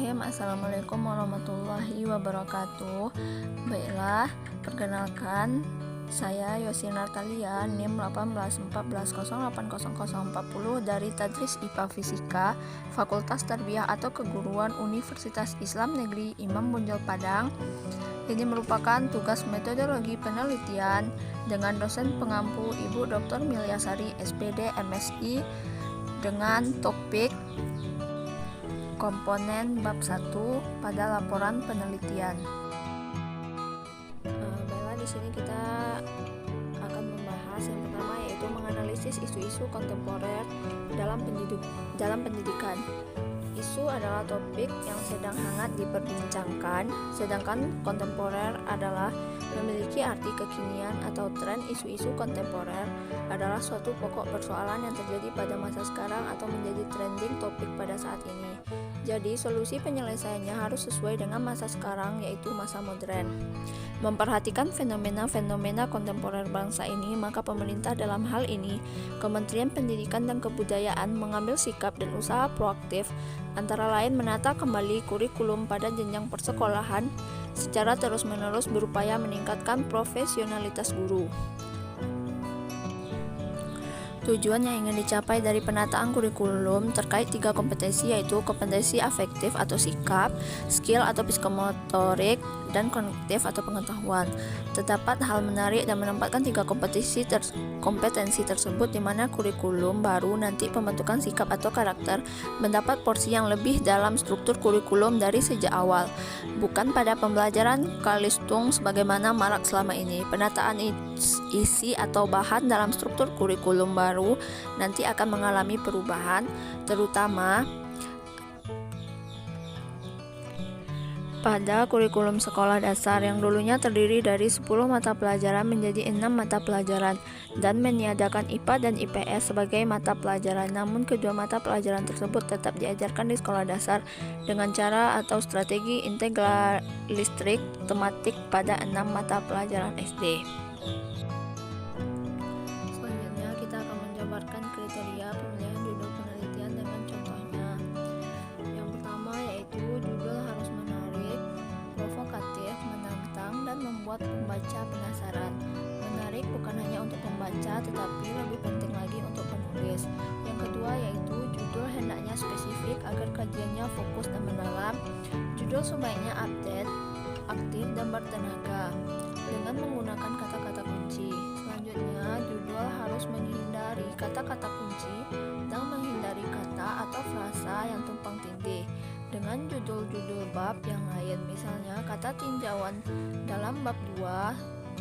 Bismillahirrahmanirrahim. Assalamualaikum warahmatullahi wabarakatuh. Baiklah, perkenalkan saya Yosi Natalia, NIM 1814080040 dari Tadris IPA Fisika, Fakultas Tarbiyah atau Keguruan Universitas Islam Negeri Imam Bonjol Padang. Ini merupakan tugas metodologi penelitian dengan dosen pengampu Ibu Dr. Milyasari SPD MSI dengan topik komponen bab 1 pada laporan penelitian. Baiklah, di sini kita akan membahas yang pertama, yaitu menganalisis isu-isu kontemporer dalam pendidikan. Isu adalah topik yang sedang hangat diperbincangkan, sedangkan kontemporer adalah memiliki arti kekinian atau tren. Isu-isu kontemporer adalah suatu pokok persoalan yang terjadi pada masa sekarang atau menjadi trending topik pada saat ini. Jadi, solusi penyelesaiannya harus sesuai dengan masa sekarang, yaitu masa modern. Memperhatikan fenomena-fenomena kontemporer bangsa ini, maka pemerintah dalam hal ini, Kementerian Pendidikan dan Kebudayaan mengambil sikap dan usaha proaktif, antara lain menata kembali kurikulum pada jenjang persekolahan secara terus-menerus berupaya meningkatkan profesionalitas guru. Tujuan yang ingin dicapai dari penataan kurikulum terkait 3 kompetensi, yaitu kompetensi afektif atau sikap, skill atau psikomotorik, dan kognitif atau pengetahuan. Terdapat hal menarik dan menempatkan 3 kompetensi tersebut, di mana kurikulum baru nanti pembentukan sikap atau karakter mendapat porsi yang lebih dalam struktur kurikulum dari sejak awal, bukan pada pembelajaran kalistung sebagaimana marak selama ini. Penataan isi atau bahan dalam struktur kurikulum baru nanti akan mengalami perubahan, terutama pada kurikulum sekolah dasar yang dulunya terdiri dari 10 mata pelajaran menjadi 6 mata pelajaran dan meniadakan IPA dan IPS sebagai mata pelajaran. Namun kedua mata pelajaran tersebut tetap diajarkan di sekolah dasar dengan cara atau strategi integralistik tematik pada 6 mata pelajaran SD. Selanjutnya kita akan menjabarkan kriteria pemilihan judul penelitian dengan contohnya. Yang pertama yaitu judul harus menarik, provokatif, menantang, dan membuat pembaca penasaran. Menarik bukan hanya untuk pembaca, tetapi lebih penting lagi untuk penulis. Yang kedua yaitu judul hendaknya spesifik agar kajiannya fokus dan mendalam. Judul sebaiknya update, aktif, dan bertenaga dengan menggunakan kata-kata kunci. Selanjutnya, judul harus menghindari kata-kata kunci dan menghindari kata atau frasa yang tumpang tindih dengan judul-judul bab yang lain. Misalnya, kata tinjauan dalam bab 2,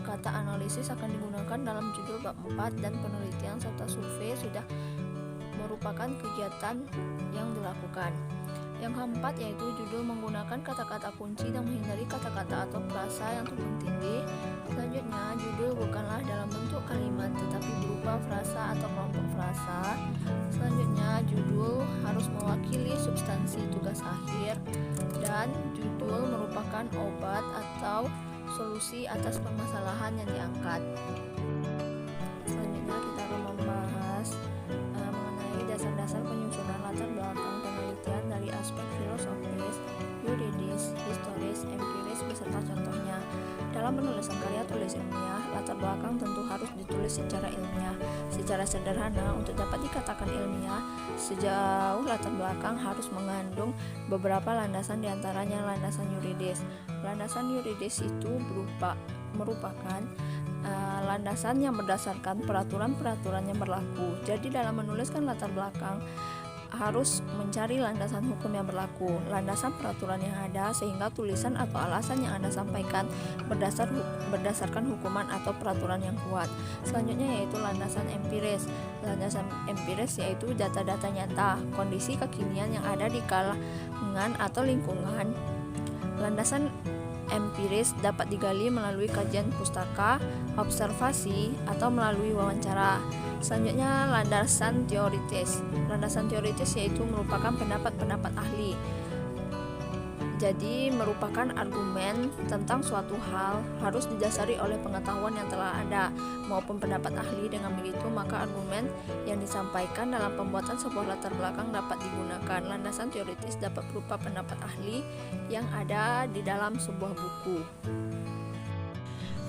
kata analisis akan digunakan dalam judul bab 4, dan penelitian serta survei sudah merupakan kegiatan yang dilakukan. Yang keempat yaitu judul menggunakan kata-kata kunci dan menghindari kata-kata atau frasa yang tumpang tindih. Selanjutnya, judul bukanlah dalam bentuk kalimat tetapi berupa frasa atau kelompok frasa. Selanjutnya, judul harus mewakili substansi tugas akhir, dan judul merupakan obat atau solusi atas permasalahan yang diangkat. Selanjutnya kita akan membahas mengenai dasar-dasar penyusunan latar belakang penelitian dari aspek filosofis, yuridis, historis, empiris beserta contohnya. Dalam penulisan karya tulis ilmiah, latar belakang tentu harus ditulis secara ilmiah. Secara sederhana, untuk dapat dikatakan ilmiah, sejauh latar belakang harus mengandung beberapa landasan, diantaranya landasan yuridis. Landasan yuridis itu merupakan landasan yang berdasarkan peraturan-peraturan yang berlaku. Jadi dalam menuliskan latar belakang harus mencari landasan hukum yang berlaku, landasan peraturan yang ada, sehingga tulisan atau alasan yang Anda sampaikan berdasarkan hukuman atau peraturan yang kuat. Selanjutnya yaitu landasan empiris. Landasan empiris yaitu data-data nyata, kondisi kekinian yang ada di kalangan atau lingkungan. Landasan empiris dapat digali melalui kajian pustaka, observasi, atau melalui wawancara. Selanjutnya, landasan teoritis. Landasan teoritis yaitu merupakan pendapat-pendapat ahli. Jadi merupakan argumen tentang suatu hal harus didasari oleh pengetahuan yang telah ada maupun pendapat ahli. Dengan begitu maka argumen yang disampaikan dalam pembuatan sebuah latar belakang dapat digunakan. Landasan teoritis dapat berupa pendapat ahli yang ada di dalam sebuah buku.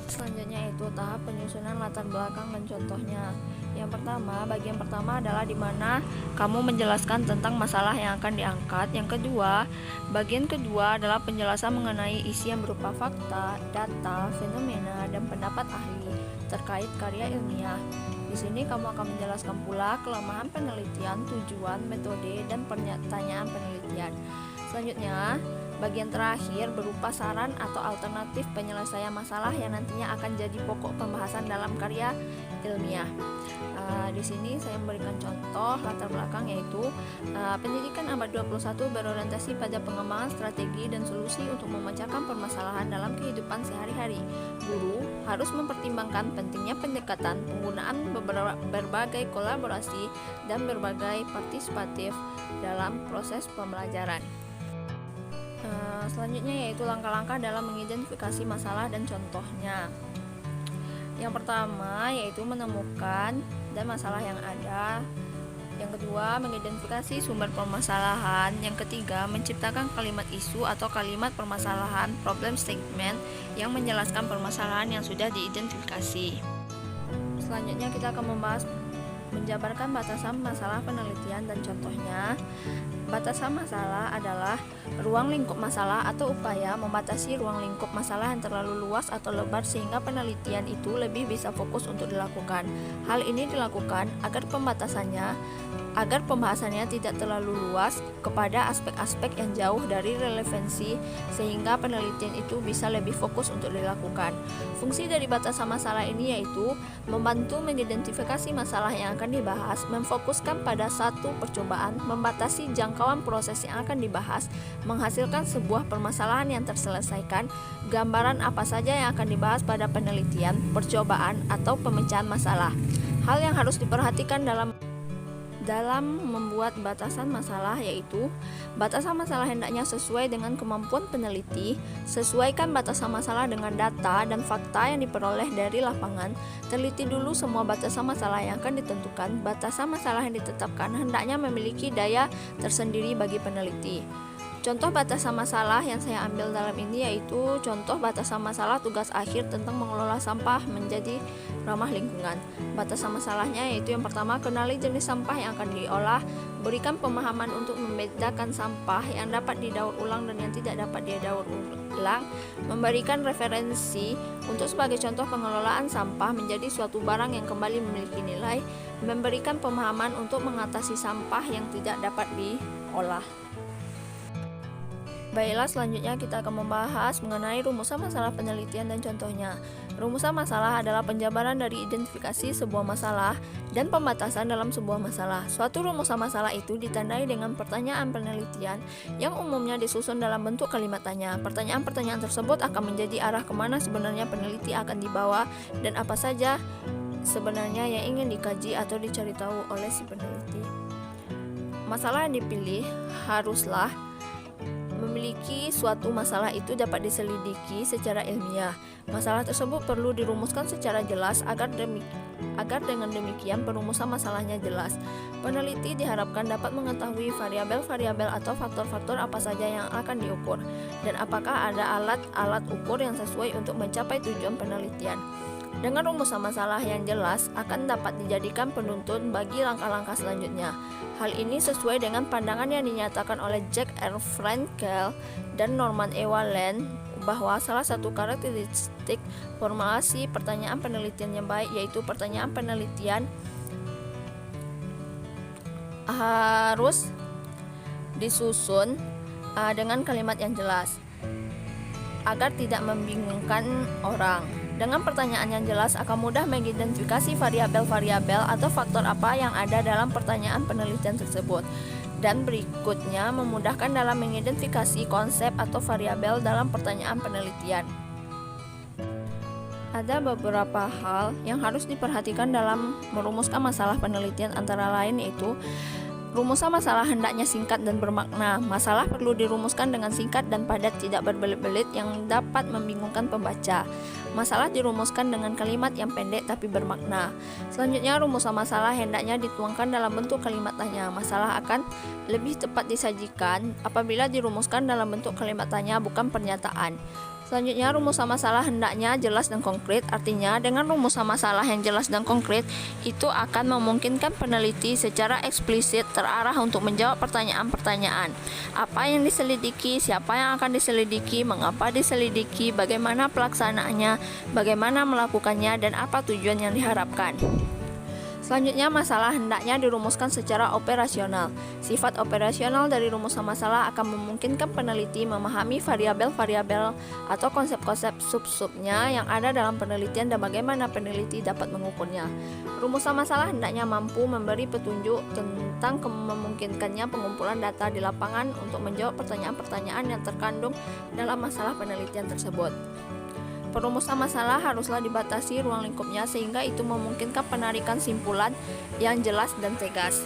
Selanjutnya itu tahap penyusunan latar belakang dan contohnya. Yang pertama, bagian pertama adalah di mana kamu menjelaskan tentang masalah yang akan diangkat. Yang kedua, bagian kedua adalah penjelasan mengenai isi yang berupa fakta, data, fenomena, dan pendapat ahli terkait karya ilmiah. Di sini kamu akan menjelaskan pula kelemahan penelitian, tujuan, metode, dan pertanyaan penelitian. Selanjutnya, bagian terakhir berupa saran atau alternatif penyelesaian masalah yang nantinya akan jadi pokok pembahasan dalam karya ilmiah. Di sini saya memberikan contoh latar belakang, yaitu pendidikan abad 21 berorientasi pada pengembangan strategi dan solusi untuk memecahkan permasalahan dalam kehidupan sehari-hari. Guru harus mempertimbangkan pentingnya pendekatan, penggunaan berbagai kolaborasi dan berbagai partisipatif dalam proses pembelajaran. Selanjutnya yaitu langkah-langkah dalam mengidentifikasi masalah dan contohnya. Yang pertama yaitu menemukan dan masalah yang ada. Yang kedua, mengidentifikasi sumber permasalahan. Yang ketiga, menciptakan kalimat isu atau kalimat permasalahan, problem statement yang menjelaskan permasalahan yang sudah diidentifikasi. Selanjutnya kita akan membahas menjabarkan batasan masalah penelitian dan contohnya. Batasan masalah adalah ruang lingkup masalah atau upaya membatasi ruang lingkup masalah yang terlalu luas atau lebar sehingga penelitian itu lebih bisa fokus untuk dilakukan. Hal ini dilakukan agar pembahasannya tidak terlalu luas kepada aspek-aspek yang jauh dari relevansi sehingga penelitian itu bisa lebih fokus untuk dilakukan. Fungsi dari batasan masalah ini yaitu membantu mengidentifikasi masalah yang akan dibahas, memfokuskan pada satu percobaan, membatasi jangkauan proses yang akan dibahas, menghasilkan sebuah permasalahan yang terselesaikan, gambaran apa saja yang akan dibahas pada penelitian, percobaan, atau pemecahan masalah. Hal yang harus diperhatikan dalam membuat batasan masalah yaitu batasan masalah hendaknya sesuai dengan kemampuan peneliti, sesuaikan batasan masalah dengan data dan fakta yang diperoleh dari lapangan, teliti dulu semua batasan masalah yang akan ditentukan. Batasan masalah yang ditetapkan hendaknya memiliki daya tersendiri bagi peneliti. Contoh batasan masalah yang saya ambil dalam ini yaitu contoh batasan masalah tugas akhir tentang mengelola sampah menjadi ramah lingkungan. Batasan masalahnya yaitu yang pertama, kenali jenis sampah yang akan diolah, berikan pemahaman untuk membedakan sampah yang dapat didaur ulang dan yang tidak dapat didaur ulang, memberikan referensi untuk sebagai contoh pengelolaan sampah menjadi suatu barang yang kembali memiliki nilai, memberikan pemahaman untuk mengatasi sampah yang tidak dapat diolah. Baiklah, selanjutnya kita akan membahas mengenai rumusan masalah penelitian dan contohnya. Rumusan masalah adalah penjabaran dari identifikasi sebuah masalah dan pembatasan dalam sebuah masalah. Suatu rumusan masalah itu ditandai dengan pertanyaan penelitian yang umumnya disusun dalam bentuk kalimat tanya. Pertanyaan-pertanyaan tersebut akan menjadi arah kemana sebenarnya peneliti akan dibawa dan apa saja sebenarnya yang ingin dikaji atau dicari tahu oleh si peneliti. Masalah yang dipilih haruslah memiliki suatu masalah itu dapat diselidiki secara ilmiah. Masalah tersebut perlu dirumuskan secara jelas agar dengan demikian perumusan masalahnya jelas. Peneliti diharapkan dapat mengetahui variabel-variabel atau faktor-faktor apa saja yang akan diukur dan apakah ada alat-alat ukur yang sesuai untuk mencapai tujuan penelitian. Dengan rumusan masalah yang jelas akan dapat dijadikan penuntun bagi langkah-langkah selanjutnya. Hal ini sesuai dengan pandangan yang dinyatakan oleh Jack R. Frankel dan Norman E. Wallen bahwa salah satu karakteristik formulasi pertanyaan penelitian yang baik yaitu pertanyaan penelitian harus disusun dengan kalimat yang jelas agar tidak membingungkan orang. Dengan pertanyaan yang jelas akan mudah mengidentifikasi variabel-variabel atau faktor apa yang ada dalam pertanyaan penelitian tersebut. Dan berikutnya memudahkan dalam mengidentifikasi konsep atau variabel dalam pertanyaan penelitian. Ada beberapa hal yang harus diperhatikan dalam merumuskan masalah penelitian, antara lain yaitu Rumusan masalah hendaknya singkat dan bermakna. Masalah perlu dirumuskan dengan singkat dan padat, tidak berbelit-belit yang dapat membingungkan pembaca. Masalah dirumuskan dengan kalimat yang pendek tapi bermakna. Selanjutnya, rumusan masalah hendaknya dituangkan dalam bentuk kalimat tanya. Masalah akan lebih tepat disajikan apabila dirumuskan dalam bentuk kalimat tanya, bukan pernyataan. Selanjutnya, rumusan masalah hendaknya jelas dan konkret. Artinya, dengan rumusan masalah yang jelas dan konkret, itu akan memungkinkan peneliti secara eksplisit terarah untuk menjawab pertanyaan-pertanyaan. Apa yang diselidiki, siapa yang akan diselidiki, mengapa diselidiki, bagaimana pelaksanaannya, bagaimana melakukannya, dan apa tujuan yang diharapkan. Selanjutnya, masalah hendaknya dirumuskan secara operasional. Sifat operasional dari rumusan masalah akan memungkinkan peneliti memahami variabel-variabel atau konsep-konsep sub-subnya yang ada dalam penelitian dan bagaimana peneliti dapat mengukurnya. Rumusan masalah hendaknya mampu memberi petunjuk tentang memungkinkannya pengumpulan data di lapangan untuk menjawab pertanyaan-pertanyaan yang terkandung dalam masalah penelitian tersebut. Perumusan masalah haruslah dibatasi ruang lingkupnya sehingga itu memungkinkan penarikan simpulan yang jelas dan tegas.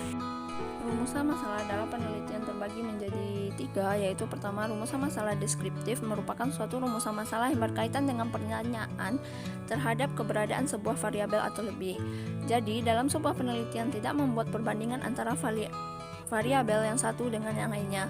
Rumusan masalah dalam penelitian terbagi menjadi 3, yaitu pertama, rumusan masalah deskriptif merupakan suatu rumusan masalah yang berkaitan dengan pertanyaan terhadap keberadaan sebuah variabel atau lebih. Jadi, dalam sebuah penelitian tidak membuat perbandingan antara variabel yang satu dengan yang lainnya.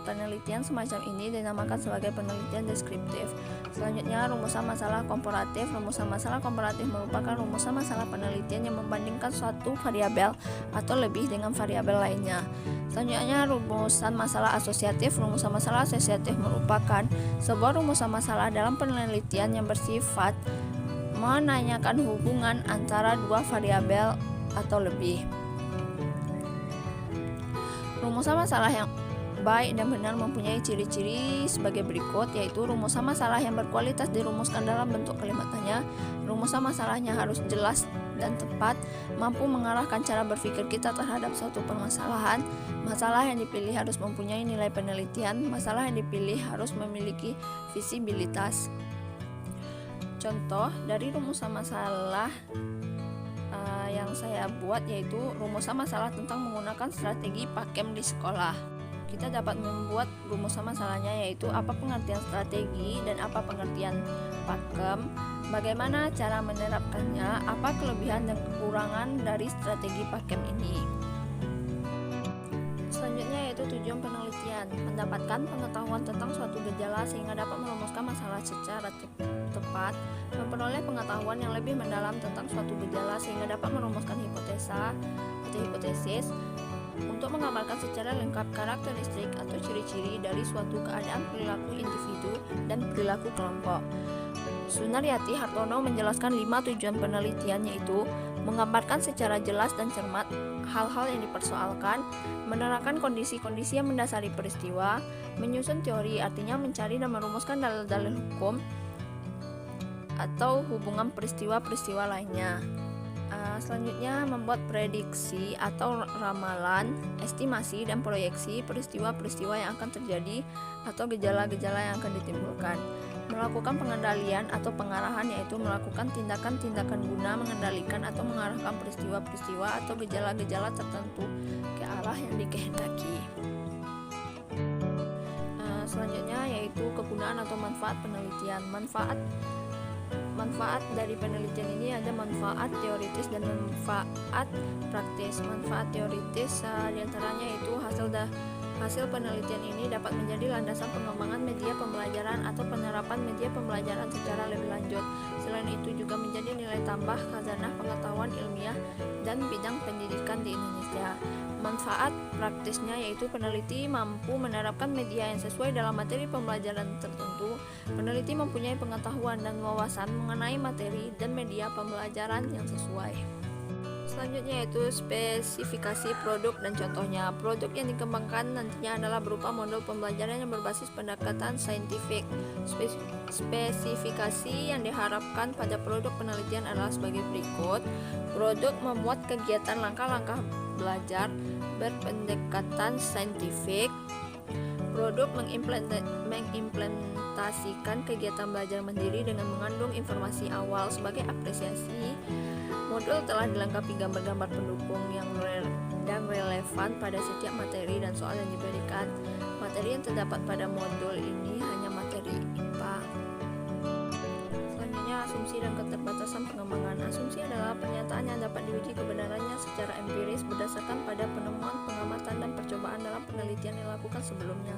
Penelitian semacam ini dinamakan sebagai penelitian deskriptif. Selanjutnya, rumusan masalah komparatif. Rumusan masalah komparatif merupakan rumusan masalah penelitian yang membandingkan suatu variabel atau lebih dengan variabel lainnya. Selanjutnya, rumusan masalah asosiatif. Rumusan masalah asosiatif merupakan sebuah rumusan masalah dalam penelitian yang bersifat menanyakan hubungan antara dua variabel atau lebih. Rumusan masalah yang baik dan benar mempunyai ciri-ciri sebagai berikut, yaitu rumusan masalah yang berkualitas dirumuskan dalam bentuk kalimat tanya. Rumusan masalahnya harus jelas dan tepat, mampu mengarahkan cara berpikir kita terhadap suatu permasalahan. Masalah yang dipilih harus mempunyai nilai penelitian. Masalah yang dipilih harus memiliki visibilitas. Contoh dari rumusan masalah yang saya buat yaitu rumusan masalah tentang menggunakan strategi PAKEM di sekolah. Kita dapat membuat rumusan masalahnya yaitu apa pengertian strategi dan apa pengertian PAKEM, bagaimana cara menerapkannya, apa kelebihan dan kekurangan dari strategi PAKEM ini. Selanjutnya yaitu tujuan penelitian, mendapatkan pengetahuan tentang suatu gejala sehingga dapat merumuskan masalah secara tepat, memperoleh pengetahuan yang lebih mendalam tentang suatu gejala sehingga dapat merumuskan hipotesa atau hipotesis, untuk menggambarkan secara lengkap karakteristik atau ciri-ciri dari suatu keadaan perilaku individu dan perilaku kelompok. Sunaryati Hartono menjelaskan 5 tujuan penelitian, yaitu menggambarkan secara jelas dan cermat hal-hal yang dipersoalkan, menerangkan kondisi-kondisi yang mendasari peristiwa, menyusun teori, artinya mencari dan merumuskan dalil-dalil hukum atau hubungan peristiwa-peristiwa lainnya. Selanjutnya, membuat prediksi atau ramalan, estimasi dan proyeksi peristiwa-peristiwa yang akan terjadi atau gejala-gejala yang akan ditimbulkan. Melakukan pengendalian atau pengarahan, yaitu melakukan tindakan-tindakan guna mengendalikan atau mengarahkan peristiwa-peristiwa atau gejala-gejala tertentu ke arah yang dikehendaki. Selanjutnya yaitu kegunaan atau manfaat penelitian. Manfaat dari penelitian ini ada manfaat teoritis dan manfaat praktis. Manfaat teoritis diantaranya itu hasil penelitian ini dapat menjadi landasan pengembangan media pembelajaran atau penerapan media pembelajaran secara lebih lanjut. Selain itu juga menjadi nilai tambah khazanah pengetahuan ilmiah dan bidang pendidikan di Indonesia. Manfaat praktisnya yaitu peneliti mampu menerapkan media yang sesuai dalam materi pembelajaran tertentu. Peneliti mempunyai pengetahuan dan wawasan mengenai materi dan media pembelajaran yang sesuai. Selanjutnya yaitu spesifikasi produk dan contohnya. Produk yang dikembangkan nantinya adalah berupa modul pembelajaran yang berbasis pendekatan saintifik. Spesifikasi yang diharapkan pada produk penelitian adalah sebagai berikut. Produk memuat kegiatan langkah-langkah belajar berpendekatan saintifik. Produk mengimplementasikan kegiatan belajar mandiri dengan mengandung informasi awal sebagai apresiasi. Modul telah dilengkapi gambar-gambar pendukung yang dan relevan pada setiap materi dan soal yang diberikan. Materi yang terdapat pada modul ini hanya materi IPA. Selanjutnya, asumsi dan keterbatasan pengembangan. Asumsi adalah pernyataan yang dapat diuji kebenarannya secara empiris berdasarkan pada penemuan, pengamatan, dan percobaan dalam penelitian yang dilakukan sebelumnya.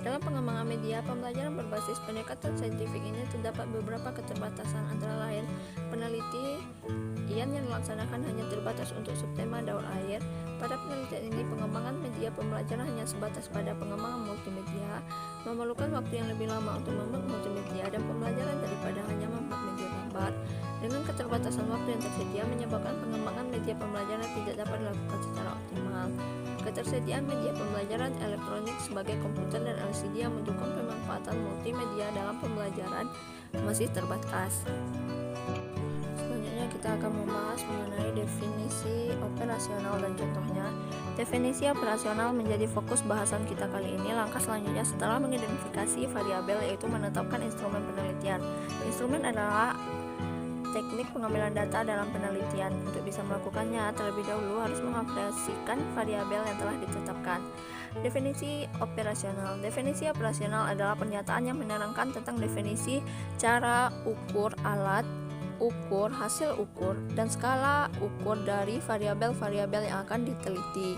Dalam pengembangan media pembelajaran berbasis pendekatan saintifik ini terdapat beberapa keterbatasan, antara lain penelitian yang dilaksanakan hanya terbatas untuk subtema daur air. Pada penelitian ini, pengembangan media pembelajaran hanya sebatas pada pengembangan multimedia, memerlukan waktu yang lebih lama untuk membuat multimedia dan pembelajaran daripada hanya membuat media gambar. Dengan keterbatasan waktu yang tersedia menyebabkan pengembangan media pembelajaran tidak dapat dilakukan secara optimal. Ketersediaan media pembelajaran elektronik sebagai komputer dan LCD yang mendukung pemanfaatan multimedia dalam pembelajaran masih terbatas. Selanjutnya kita akan membahas mengenai definisi operasional dan contohnya. Definisi operasional menjadi fokus bahasan kita kali ini. Langkah selanjutnya setelah mengidentifikasi variabel yaitu menetapkan instrumen penelitian. Instrumen adalah teknik pengambilan data dalam penelitian. Untuk bisa melakukannya, terlebih dahulu harus mengoperasikan variabel yang telah ditetapkan. Definisi operasional. Definisi operasional adalah pernyataan yang menerangkan tentang definisi, cara ukur, alat ukur, hasil ukur, dan skala ukur dari variabel-variabel yang akan diteliti.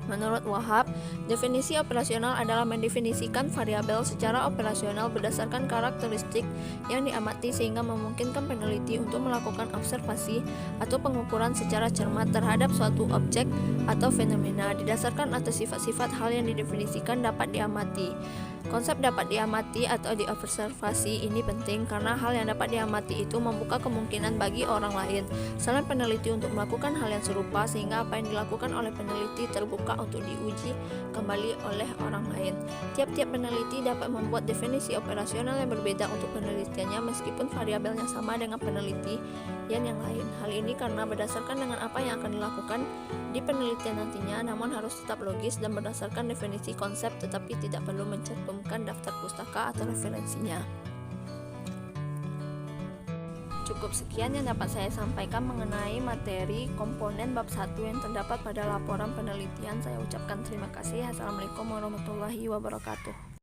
Menurut Wahab, definisi operasional adalah mendefinisikan variabel secara operasional berdasarkan karakteristik yang diamati sehingga memungkinkan peneliti untuk melakukan observasi atau pengukuran secara cermat terhadap suatu objek atau fenomena didasarkan atas sifat-sifat hal yang didefinisikan dapat diamati. Konsep dapat diamati atau diobservasi ini penting karena hal yang dapat diamati itu membuka kemungkinan bagi orang lain selain peneliti untuk melakukan hal yang serupa, sehingga apa yang dilakukan oleh peneliti terbuka untuk diuji kembali oleh orang lain. Tiap-tiap peneliti dapat membuat definisi operasional yang berbeda untuk penelitiannya meskipun variabelnya sama dengan penelitian yang lain. Hal ini karena berdasarkan dengan apa yang akan dilakukan di penelitian nantinya, namun harus tetap logis dan berdasarkan definisi konsep, tetapi tidak perlu mencantumkan daftar pustaka atau referensinya. Cukup sekian yang dapat saya sampaikan mengenai materi komponen bab 1 yang terdapat pada laporan penelitian. Saya ucapkan terima kasih. Assalamualaikum warahmatullahi wabarakatuh.